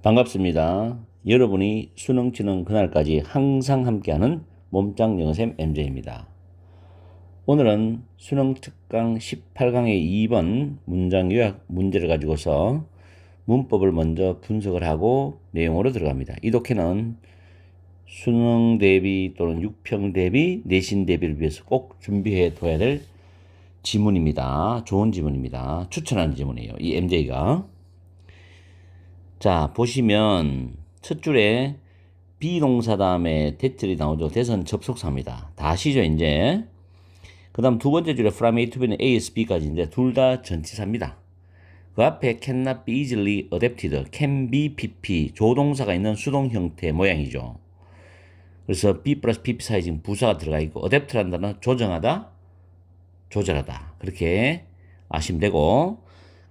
반갑습니다. 여러분이 수능 치는 그날까지 항상 함께하는 몸짱 영어쌤 MJ입니다. 오늘은 수능 특강 18강의 2번 문장 요약 문제를 가지고서 문법을 먼저 분석을 하고 내용으로 들어갑니다. 이 독해는 수능 대비 또는 6평 대비, 내신 대비를 위해서 꼭 준비해 둬야 될 지문입니다. 좋은 지문입니다. 추천하는 지문이에요. 이 MJ가. 자, 보시면 첫 줄에 비동사 다음에 대절이 나오죠. 대선 접속사입니다. 다 아시죠, 이제? 그 다음 두 번째 줄에 from A to B는 A에서 B까지 이제 둘 다 전치사입니다. 그 앞에 cannot be easily adapted, can be PP, 조동사가 있는 수동 형태 모양이죠. 그래서 B 플러스 PP 사이에 지금 부사가 들어가 있고, adapt라는 단어는 조정하다, 조절하다. 그렇게 아시면 되고,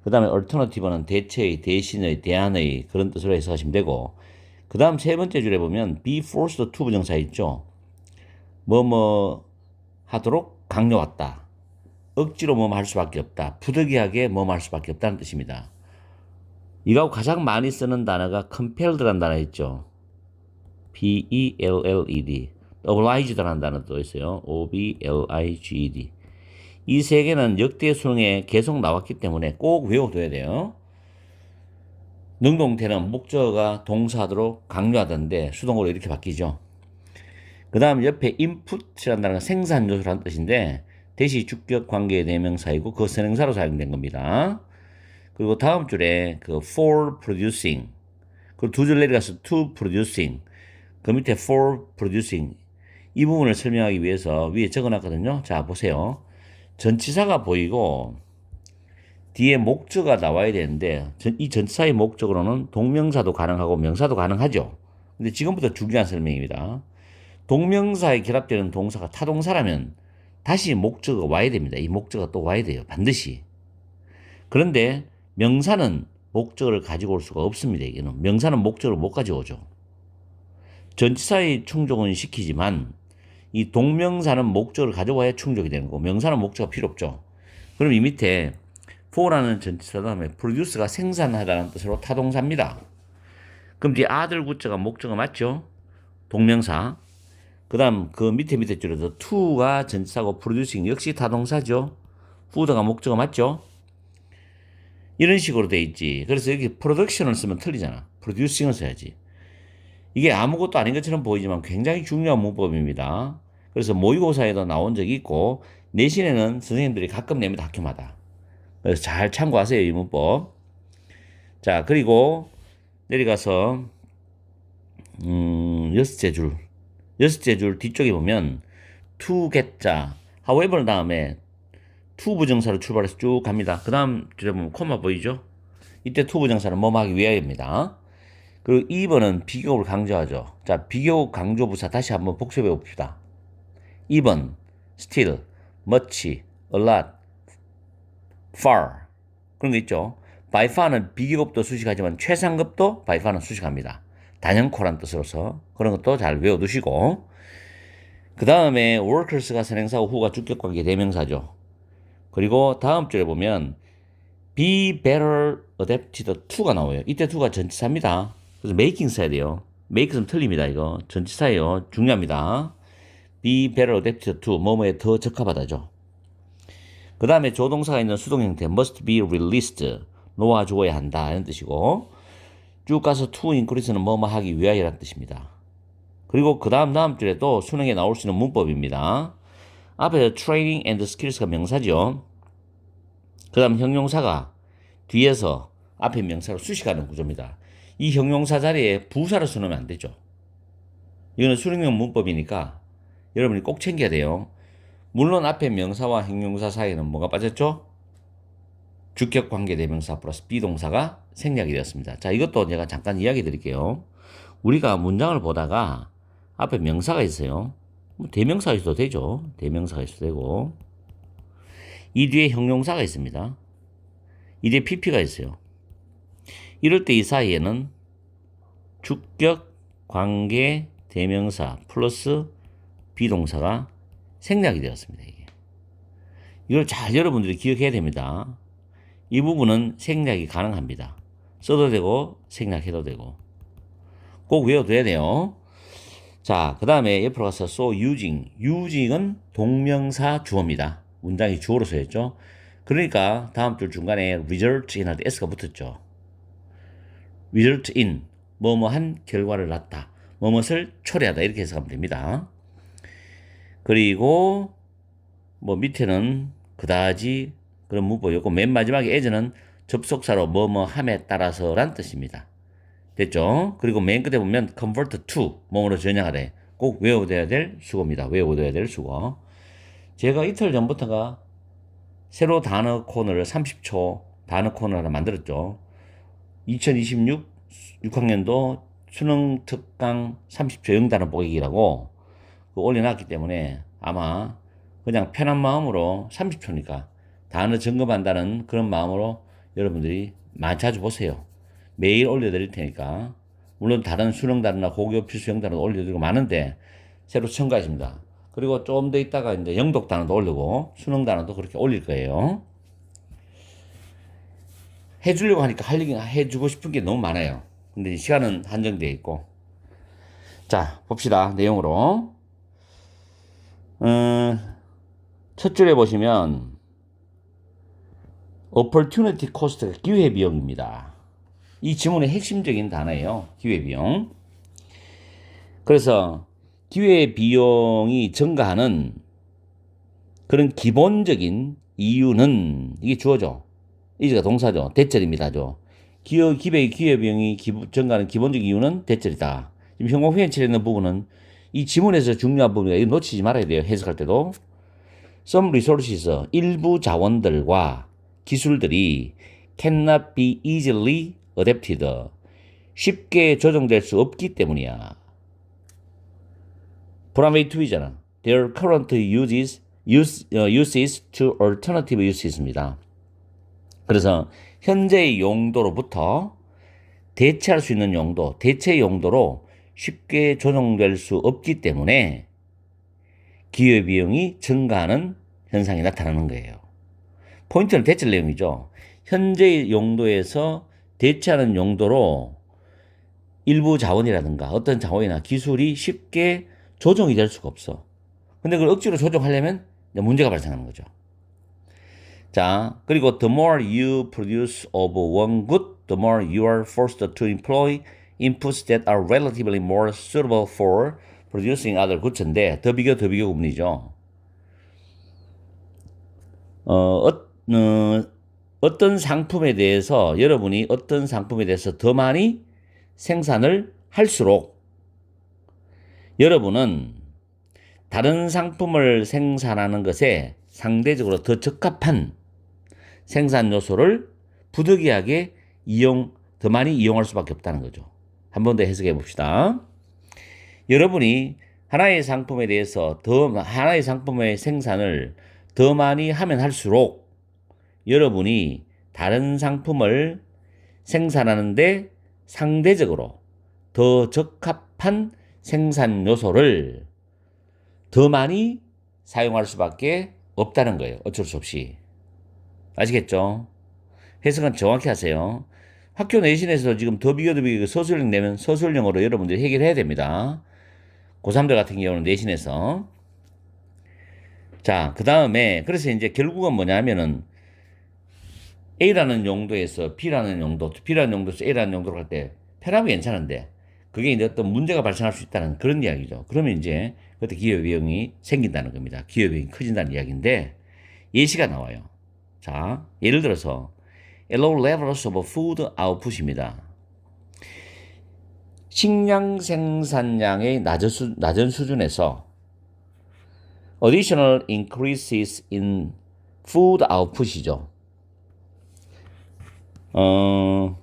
그 다음에 alternative는 대체의, 대신의, 대안의 그런 뜻으로 해석하시면 되고, 그 다음 세 번째 줄에 보면 be forced to 부정사 있죠. 뭐뭐 하도록 강요왔다. 억지로 뭐뭐 할 수밖에 없다. 부득이하게 뭐뭐 할 수밖에 없다는 뜻입니다. 이거하고 가장 많이 쓰는 단어가 compelled라는 단어 있죠. P-E-L-L-E-D. obliged라는 단어도 있어요. O-B-L-I-G-E-D. 이 세 개는 역대 수능에 계속 나왔기 때문에 꼭 외워둬야 돼요. 능동태는 목적어가 동사하도록 강요하던데 수동으로 이렇게 바뀌죠. 그 다음 옆에 input이라는 단어가 생산 요소라는 뜻인데 대시 주격 관계의 대명사이고 그 선행사로 사용된 겁니다. 그리고 다음 줄에 그 for producing, 그리고 두 줄 내려가서 to producing, 그 밑에 for producing 이 부분을 설명하기 위해서 위에 적어놨거든요. 자, 보세요. 전치사가 보이고 뒤에 목적어가 나와야 되는데 이 전치사의 목적으로는 동명사도 가능하고 명사도 가능하죠. 근데 지금부터 중요한 설명입니다. 동명사에 결합되는 동사가 타동사라면 다시 목적어가 와야 됩니다. 이 목적어가 또 와야 돼요. 반드시. 그런데 명사는 목적어를 가지고 올 수가 없습니다. 이게는 명사는 목적어를 못 가져오죠. 전치사의 충족은 시키지만 이 동명사는 목적어를 가져와야 충족이 되는 거고 명사는 목적어가 필요 없죠. 그럼 이 밑에 for라는 전치사 다음에 produce가 생산하다는 뜻으로 타동사입니다. 그럼 뒤에 아들 구자가 목적어 맞죠? 동명사. 그 다음 그 밑에 줄에서 to가 전치사고 producing 역시 타동사죠. food가 목적어 맞죠? 이런 식으로 돼 있지. 그래서 여기 production을 쓰면 틀리잖아. producing을 써야지. 이게 아무것도 아닌 것처럼 보이지만 굉장히 중요한 문법입니다. 그래서 모의고사에도 나온 적이 있고 내신에는 선생님들이 가끔 냅니다. 학교마다. 그래서 잘 참고하세요. 이 문법. 자, 그리고 내려가서 여섯째 줄 뒤쪽에 보면 to get자 however 다음에 to 부정사로 출발해서 쭉 갑니다. 그 다음 줄에 보면 코마 보이죠? 이때 to 부정사는 뭐뭐 하기 위하여입니다. 그리고 2번은 비교급을 강조하죠. 자, 비교급 강조 부사 다시 한번 복습해 봅시다. 2번 still, much, a lot, far 그런 거 있죠. by far는 비교급도 수식하지만 최상급도 by far는 수식합니다. 단연코란 뜻으로서 그런 것도 잘 외워두시고 그 다음에 workers가 선행사고 who가 주격관계 대명사죠. 그리고 다음 줄에 보면 be better adapted to가 나와요. 이때 to가 전치사입니다. 그래서 making 써야 돼요. make 좀 틀립니다. 이거 전치사예요. 중요합니다. be better adapted to 뭐뭐에 더 적합하다죠. 그 다음에 조동사가 있는 수동 형태 must be released 놓아주어야 한다 이런 뜻이고 쭉 가서 to increase는 뭐뭐 하기 위하여라는 뜻입니다. 그리고 그 다음 줄에도 수능에 나올 수 있는 문법입니다. 앞에 training and skills가 명사죠. 그 다음 형용사가 뒤에서 앞에 명사로 수식하는 구조입니다. 이 형용사 자리에 부사를 써놓으면 안 되죠. 이거는 수능용 문법이니까 여러분이 꼭 챙겨야 돼요. 물론 앞에 명사와 형용사 사이에는 뭐가 빠졌죠? 주격관계대명사 플러스 비동사가 생략이 되었습니다. 자, 이것도 제가 잠깐 이야기 드릴게요. 우리가 문장을 보다가 앞에 명사가 있어요. 대명사가 있어도 되죠. 대명사가 있어도 되고 이 뒤에 형용사가 있습니다. 이 뒤에 PP가 있어요. 이럴 때 이 사이에는 주격관계대명사 플러스 비동사가 생략이 되었습니다. 이걸 잘 여러분들이 기억해야 됩니다. 이 부분은 생략이 가능합니다. 써도 되고 생략해도 되고 꼭 외워둬야 돼요. 자, 그 다음에 옆으로 가서 so using. using은 동명사 주어입니다. 문장이 주어로 써있죠. 그러니까 다음 줄 중간에 result in 할 때 s가 붙었죠. result in. 뭐뭐한 결과를 낳다. 뭐뭇을 초래하다. 이렇게 해석하면 됩니다. 그리고 뭐 밑에는 그다지 그런 문법이었고 맨 마지막에 as는 접속사로 뭐뭐함에 따라서란 뜻입니다. 됐죠? 그리고 맨 끝에 보면 convert to 뭐뭐로 전향하래. 꼭 외워둬야 될 수고입니다. 외워둬야 될 수고. 제가 이틀 전부터가 새로 단어 코너를 30초 단어 코너 하나 만들었죠. 2026 6학년도 수능 특강 30초 영단어 보기라고 올려놨기 때문에 아마 그냥 편한 마음으로 30초니까 단어 점검한다는 그런 마음으로 여러분들이 많이 자주 보세요. 매일 올려드릴 테니까. 물론 다른 수능 단어나 고교 필수 영단어도 올려드리고 많은데 새로 첨가했습니다. 그리고 좀 더 있다가 이제 영독 단어도 올리고 수능 단어도 그렇게 올릴 거예요. 해주려고 하니까 할 얘기 해주고 싶은 게 너무 많아요. 근데 시간은 한정되어 있고. 자, 봅시다. 내용으로. 첫 줄에 보시면 opportunity cost가 기회비용입니다. 이 지문의 핵심적인 단어예요. 기회비용. 그래서 기회비용이 증가하는 그런 기본적인 이유는 이게 주어죠. 이제가 동사죠. 대절입니다죠. 기회비용이 증가하는 기본적인 이유는 대절이다. 지금 형용 후행체에 있는 부분은 이 지문에서 중요한 부분이에요. 이거 놓치지 말아야 돼요. 해석할 때도. Some resources, 일부 자원들과 기술들이 cannot be easily adapted. 쉽게 조정될 수 없기 때문이야. 브라메이 2이잖아. Their current uses to alternative uses입니다. 그래서 현재의 용도로부터 대체할 수 있는 용도, 대체 용도로 쉽게 조정될 수 없기 때문에 기회비용이 증가하는 현상이 나타나는 거예요. 포인트는 대체 내용이죠. 현재의 용도에서 대체하는 용도로 일부 자원이라든가 어떤 자원이나 기술이 쉽게 조정이 될 수가 없어. 근데 그걸 억지로 조정하려면 문제가 발생하는 거죠. 자, 그리고 the more you produce of one good, the more you are forced to employ inputs that are relatively more suitable for producing other goods인데 더 비교 구문이죠. 어떤 상품에 대해서 여러분이 어떤 상품에 대해서 더 많이 생산을 할수록 여러분은 다른 상품을 생산하는 것에 상대적으로 더 적합한 생산 요소를 부득이하게 더 많이 이용할 수밖에 없다는 거죠. 한 번 더 해석해 봅시다. 여러분이 하나의 상품에 대해서 하나의 상품의 생산을 더 많이 하면 할수록 여러분이 다른 상품을 생산하는데 상대적으로 더 적합한 생산 요소를 더 많이 사용할 수밖에 없다는 거예요. 어쩔 수 없이. 아시겠죠? 해석은 정확히 하세요. 학교 내신에서 지금 더 비교 서술형 내면 서술형으로 여러분들이 해결해야 됩니다. 고3들 같은 경우는 내신에서. 자, 그 다음에 그래서 이제 결국은 뭐냐면은 A라는 용도에서 B라는 용도에서 A라는 용도로 갈 때 편하면 괜찮은데 그게 이제 어떤 문제가 발생할 수 있다는 그런 이야기죠. 그러면 이제 그때 기회비용이 생긴다는 겁니다. 기회비용이 커진다는 이야기인데 예시가 나와요. 자, 예를 들어서 low levels of food output입니다. 식량 생산량의 낮은 수준에서 additional increases in food output이죠.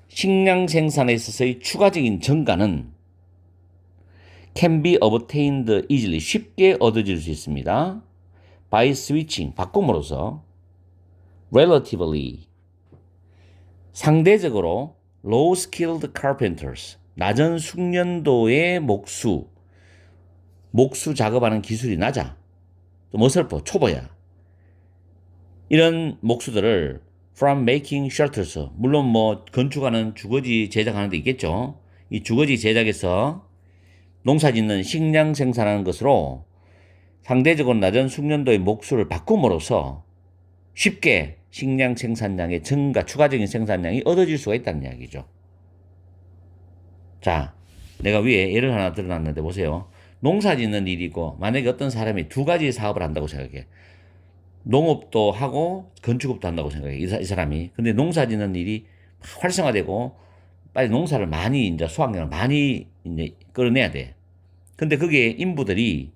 식량 생산에 있어서의 추가적인 증가는 can be obtained easily, 쉽게 얻어질 수 있습니다. by switching, 바꿈으로써 relatively, 상대적으로 low skilled carpenters, 낮은 숙련도의 목수 작업하는 기술이 낮아. 좀 어설퍼, 초보야. 이런 목수들을 from making shelters, 물론 뭐 건축하는 주거지 제작하는 데 있겠죠. 이 주거지 제작에서 농사짓는 식량 생산하는 것으로 상대적으로 낮은 숙련도의 목수를 바꿈으로써 쉽게 식량 생산량의 증가, 추가적인 생산량이 얻어질 수가 있다는 이야기죠. 자, 내가 위에 예를 하나 들어놨는데 보세요. 농사 짓는 일이고 만약에 어떤 사람이 두 가지 사업을 한다고 생각해. 농업도 하고 건축업도 한다고 생각해. 이 사람이. 근데 농사 짓는 일이 활성화되고 빨리 농사를 많이 이제 수확량을 많이 이제 끌어내야 돼. 근데 그게 인부들이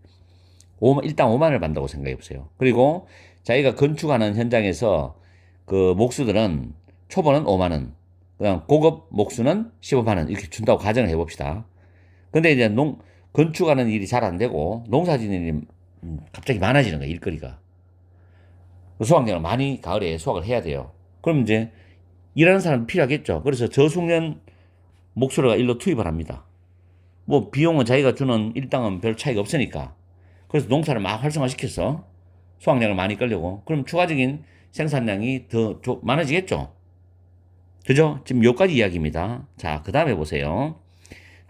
일단 5만을 받는다고 생각해 보세요. 그리고 자기가 건축하는 현장에서 그 목수들은 초보는 5만 원, 그냥 고급 목수는 15만 원 이렇게 준다고 가정을 해봅시다. 근데 이제 건축하는 일이 잘 안 되고 농사짓는 일이 갑자기 많아지는 거야, 일거리가. 수확량을 많이 가을에 수확을 해야 돼요. 그럼 이제 일하는 사람 필요하겠죠. 그래서 저숙련 목수가 일로 투입을 합니다. 뭐 비용은 자기가 주는 일당은 별 차이가 없으니까. 그래서 농사를 막 활성화시켜서 수확량을 많이 끌려고. 그럼 추가적인 생산량이 더 많아지겠죠. 그죠? 지금 여기까지 이야기입니다. 자, 그 다음에 보세요.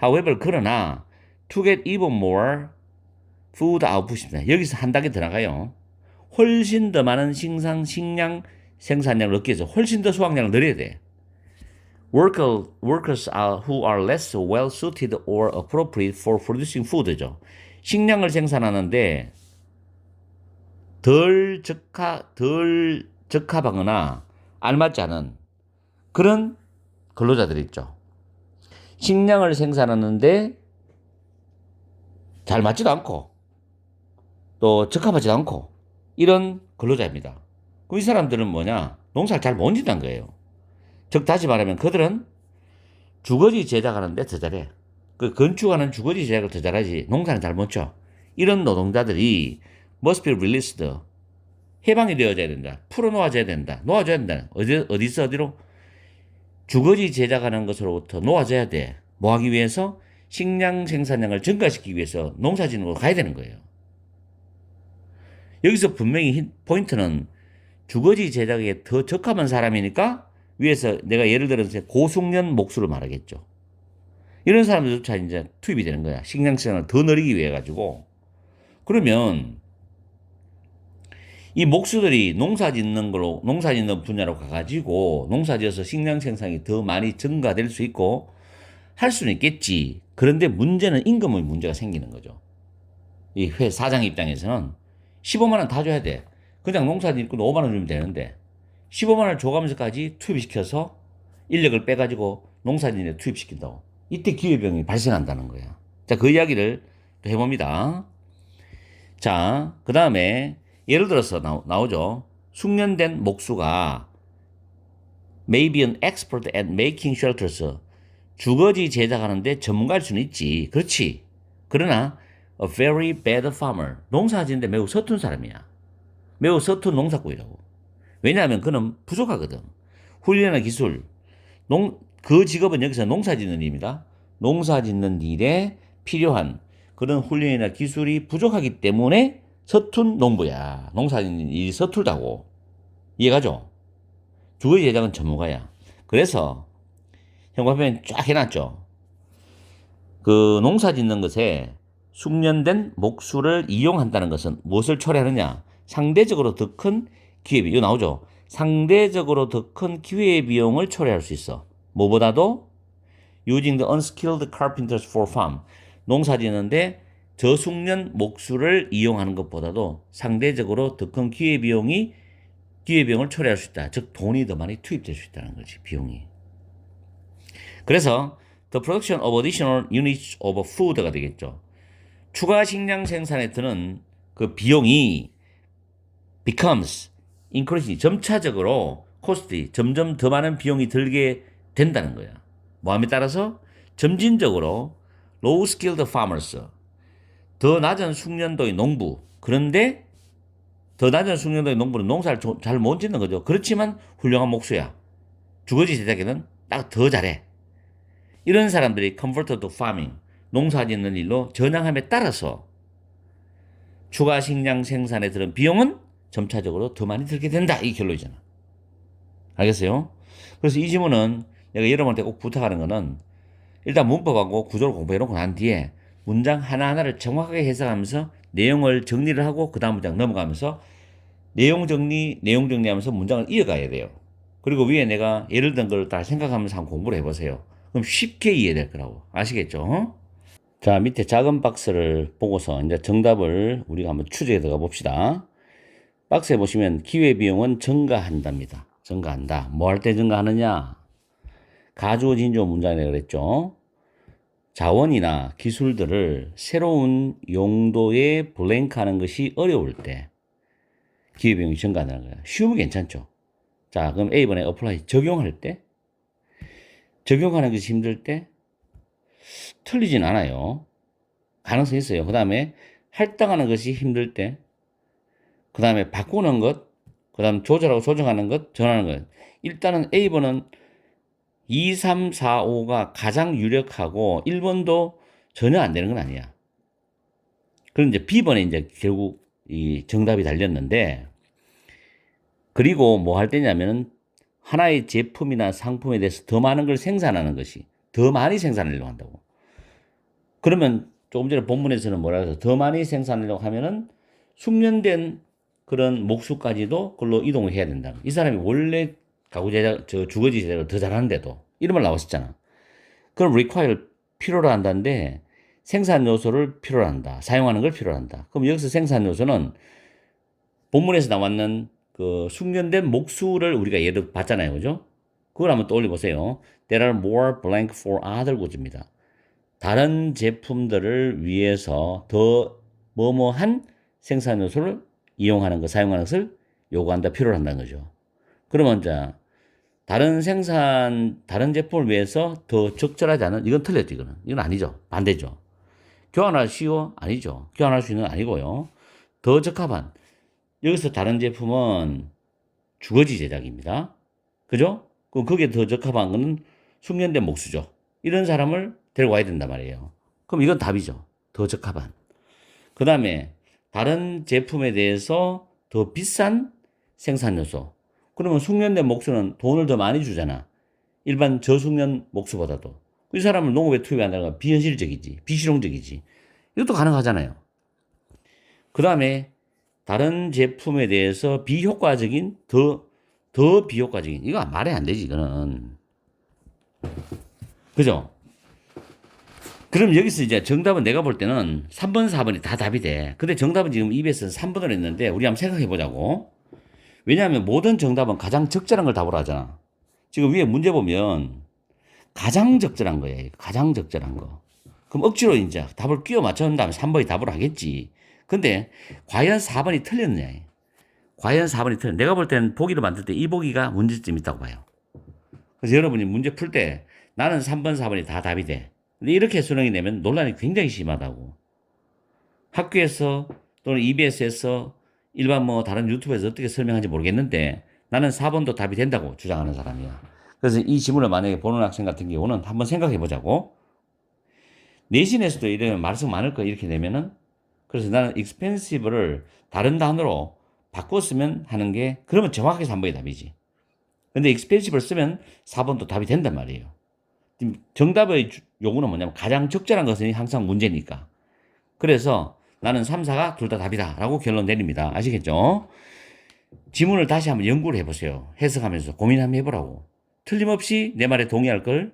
However, 그러나 to get even more food output입니다. 여기서 한 단계 들어가요. 훨씬 더 많은 식량 생산량을 얻기 위해서 훨씬 더 수확량을 늘려야 돼. Workers who are less well suited or appropriate for producing food죠. 식량을 생산하는데 덜 적합하거나 알맞지 않은 그런 근로자들이 있죠. 식량을 생산하는데 잘 맞지도 않고 또 적합하지도 않고 이런 근로자입니다. 그럼 이 사람들은 뭐냐? 농사를 잘 못 짓는 거예요. 즉 다시 말하면 그들은 주거지 제작하는데 더 잘해. 그 건축하는 주거지 제작을 더 잘하지 농사는 잘 못 쳐. 이런 노동자들이 must be released. 해방이 되어져야 된다. 풀어놓아져야 된다. 놓아줘야 된다. 어디서 어디로? 주거지 제작하는 것으로부터 놓아져야 돼. 뭐 하기 위해서? 식량 생산량을 증가시키기 위해서 농사 짓는 곳으로 가야 되는 거예요. 여기서 분명히 포인트는 주거지 제작에 더 적합한 사람이니까 위에서 내가 예를 들어서 고숙련 목수를 말하겠죠. 이런 사람들조차 이제 투입이 되는 거야. 식량 생산을 더 늘리기 위해 가지고. 그러면 이 목수들이 농사 짓는 분야로 가가지고 농사 지어서 식량 생산이 더 많이 증가될 수 있고 할 수는 있겠지. 그런데 문제는 임금의 문제가 생기는 거죠. 이 회 사장 입장에서는 15만 원 다 줘야 돼. 그냥 농사 짓고 5만 원 주면 되는데 15만 원을 줘가면서까지 투입시켜서 인력을 빼가지고 농사 짓는 데 투입시킨다고. 이때 기회비용이 발생한다는 거야. 자, 그 이야기를 또 해봅니다. 자, 그 다음에 예를 들어서 나오죠. 숙련된 목수가 may be an expert at making shelters. 주거지 제작하는데 전문가일 수는 있지. 그렇지. 그러나 a very bad farmer. 농사 짓는데 매우 서툰 사람이야. 매우 서툰 농사꾼이라고. 왜냐하면 그는 부족하거든. 훈련이나 기술. 그 직업은 여기서 농사 짓는 일입니다. 농사 짓는 일에 필요한 그런 훈련이나 기술이 부족하기 때문에 서툰 농부야. 농사 짓는 일이 서툴다고. 이해가죠? 주거지 제작은 전문가야. 그래서 형광펜 쫙 해놨죠. 그 농사 짓는 것에 숙련된 목수를 이용한다는 것은 무엇을 초래하느냐? 상대적으로 더 큰 기회비. 이거 나오죠. 상대적으로 더 큰 기회비용을 초래할 수 있어. 뭐보다도 using the unskilled carpenters for farm. 농사 짓는데 저숙련 목수를 이용하는 것보다도 상대적으로 더 큰 기회비용을 초래할 수 있다. 즉 돈이 더 많이 투입될 수 있다는 거지. 비용이. 그래서 the production of additional units of food가 되겠죠. 추가 식량 생산에 드는 그 비용이 becomes increasing 점차적으로 코스트 점점 더 많은 비용이 들게 된다는 거야. 뭐함에 따라서 점진적으로 low skilled farmers 더 낮은 숙련도의 농부 그런데 더 낮은 숙련도의 농부는 농사를 잘 못 짓는 거죠. 그렇지만 훌륭한 목수야. 주거지 제작에는 딱 더 잘해. 이런 사람들이 converted to farming 농사 짓는 일로 전향함에 따라서 추가 식량 생산에 드는 비용은 점차적으로 더 많이 들게 된다. 이 결론이잖아. 알겠어요? 그래서 이 지문은 내가 여러분한테 꼭 부탁하는 거는 일단 문법하고 구조를 공부해놓고 난 뒤에 문장 하나하나를 정확하게 해석하면서 내용을 정리를 하고 그 다음 문장 넘어가면서 내용 정리하면서 문장을 이어가야 돼요. 그리고 위에 내가 예를 든 걸 다 생각하면서 한번 공부를 해보세요. 그럼 쉽게 이해될 거라고. 아시겠죠? 자, 밑에 작은 박스를 보고서 이제 정답을 우리가 한번 추적해 들어가 봅시다. 박스에 보시면 기회비용은 증가한답니다. 증가한다. 뭐 할 때 증가하느냐? 가주어 진주어 문장이라고 그랬죠. 자원이나 기술들을 새로운 용도에 블랭크하는 것이 어려울 때 기회비용이 증가한다는 거예요. 쉬우면 괜찮죠. 자, 그럼 A번에 apply 적용할 때 적용하는 것이 힘들 때 틀리진 않아요. 가능성이 있어요. 그 다음에 할당하는 것이 힘들 때, 그 다음에 바꾸는 것, 그 다음 조절하고 조정하는 것, 전하는 것. 일단은 A번은 2, 3, 4, 5가 가장 유력하고 1번도 전혀 안 되는 건 아니야. 그럼 이제 B번에 이제 결국 이 정답이 달렸는데, 그리고 뭐 할 때냐면은 하나의 제품이나 상품에 대해서 더 많은 걸 생산하는 것이 더 많이 생산하려고 한다고. 그러면 조금 전에 본문에서는 뭐라 해서 더 많이 생산하려고 하면은 숙련된 그런 목수까지도 그걸로 이동을 해야 된다. 이 사람이 원래 가구 제작, 주거지 제작을 더 잘하는데도 이런 말 나왔었잖아. 그럼 require 필요로 한다는데 생산 요소를 필요로 한다. 사용하는 걸 필요로 한다. 그럼 여기서 생산 요소는 본문에서 나왔는 그 숙련된 목수를 우리가 예를 봤잖아요. 그죠? 그걸 한번 떠올려 보세요. There are more blank for other goods입니다. 다른 제품들을 위해서 더 뭐뭐한 생산 요소를 이용하는 것, 사용하는 것을 요구한다, 필요로 한다는 거죠. 그러면 자, 다른 제품을 위해서 더 적절하지 않은, 이건 틀렸죠, 이거는. 이건 아니죠. 반대죠. 교환할 쉬워? 아니죠. 교환할 수 있는 건 아니고요. 더 적합한. 여기서 다른 제품은 주거지 제작입니다. 그죠? 그럼 거기에 더 적합한 거는 숙련된 목수죠. 이런 사람을 데리고 와야 된단 말이에요. 그럼 이건 답이죠. 더 적합한. 그 다음에 다른 제품에 대해서 더 비싼 생산 요소. 그러면 숙련된 목수는 돈을 더 많이 주잖아. 일반 저숙련 목수보다도. 이 사람을 농업에 투입한다는 건 비현실적이지. 비실용적이지. 이것도 가능하잖아요. 그 다음에 다른 제품에 대해서 비효과적인, 더 비효과적인. 이거 말이 안 되지, 이거는. 그죠? 그럼 여기서 이제 정답은 내가 볼 때는 3번, 4번이 다 답이 돼. 근데 정답은 지금 EBS는 3번을 했는데, 우리 한번 생각해 보자고. 왜냐하면 모든 정답은 가장 적절한 걸 답으로 하잖아. 지금 위에 문제 보면 가장 적절한 거예요. 가장 적절한 거. 그럼 억지로 이제 답을 끼워 맞춘 다음에 3번이 답으로 하겠지. 근데 과연 4번이 틀렸냐? 과연 4번이 틀렸냐? 내가 볼 때는 보기를 만들 때 이 보기가 문제점이 있다고 봐요. 그래서 여러분이 문제 풀 때 나는 3번, 4번이 다 답이 돼. 근데 이렇게 수능이 되면 논란이 굉장히 심하다고. 학교에서 또는 EBS에서 일반 뭐 다른 유튜브에서 어떻게 설명하는지 모르겠는데 나는 4번도 답이 된다고 주장하는 사람이야. 그래서 이 지문을 만약에 보는 학생 같은 경우는 한번 생각해 보자고. 내신에서도 이러면 말씀 많을 거 이렇게 되면은 그래서 나는 expensive를 다른 단어로 바꿨으면 하는 게 그러면 정확하게 3번이 답이지. 근데 expensive를 쓰면 4번도 답이 된단 말이에요. 정답의 요구는 뭐냐면 가장 적절한 것은 항상 문제니까. 그래서 나는 3, 4가 둘 다 답이다 라고 결론 내립니다. 아시겠죠? 지문을 다시 한번 연구를 해보세요. 해석하면서 고민 한번 해보라고. 틀림없이 내 말에 동의할 걸.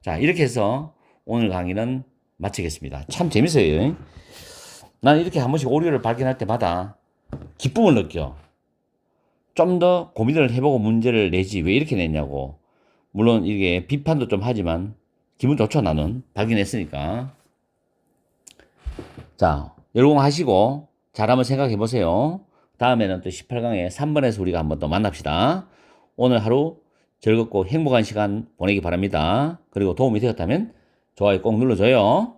자, 이렇게 해서 오늘 강의는 마치겠습니다. 참 재밌어요. 나는 이렇게 한 번씩 오류를 발견할 때마다 기쁨을 느껴. 좀 더 고민을 해보고 문제를 내지 왜 이렇게 냈냐고. 물론 이게 비판도 좀 하지만 기분 좋죠, 나는. 발견했으니까. 자, 열공하시고 잘 한번 생각해 보세요. 다음에는 또 18강에 3번에서 우리가 한번 더 만납시다. 오늘 하루 즐겁고 행복한 시간 보내기 바랍니다. 그리고 도움이 되었다면 좋아요 꼭 눌러줘요.